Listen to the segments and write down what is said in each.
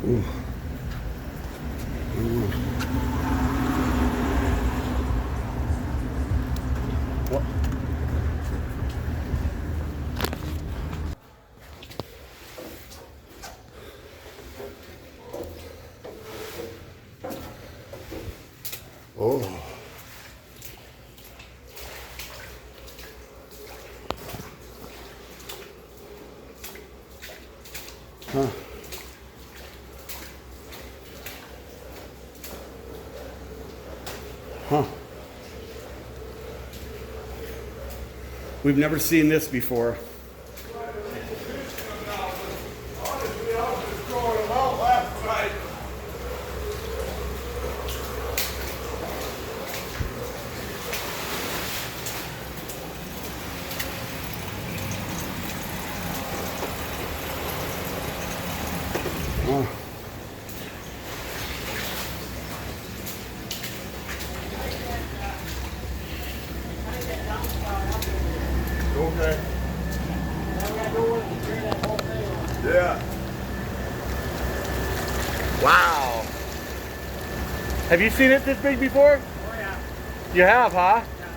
Ooh. Ooh. What? Oh. Huh. Huh. We've never seen this before. Oh. Okay. Yeah. Wow. Have you seen it this big before? Oh yeah. You have, huh? Yeah.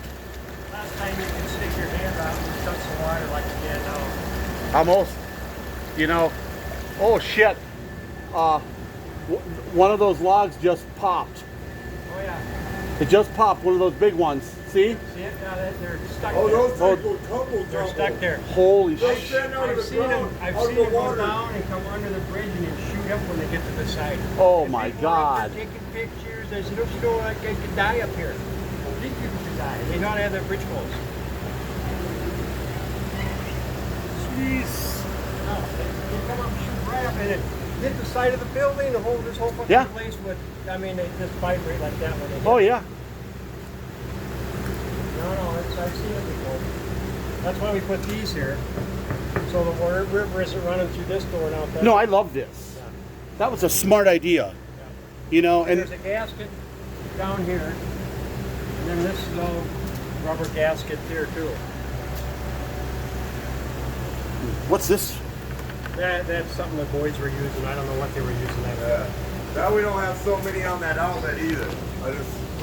Last time you could stick your hand out and touch the water like you can now. Almost. You know. Oh shit. One of those logs just popped. Oh yeah. It just popped, one of those big ones. See? See it? Now they're stuck Oh, there. those things will tumble. They're stuck there. Holy They'll shit. stand out of I've the seen ground, them. I've out of seen the them go water. down and come under the bridge and then shoot up when they get to the side. Oh And my people are up God. there taking pictures. There's no like they could die up here. These people could die. They don't have their bridge closed. Jeez. No, they come up and shoot right up and it hit the side of the building. The whole this whole fucking Yeah. place would. I mean, they just vibrate like that when they. Oh yeah. No, I've seen it before. That's why we put these here. So the river isn't running through this door and out there. No, I love this. Yeah. That was a smart idea. You know, And and there's a gasket down here. And then this is all rubber gasket there too. what's this? That's something the boys were using. I don't know what they were using that for. Yeah. Now we don't have so many on that outlet either. I just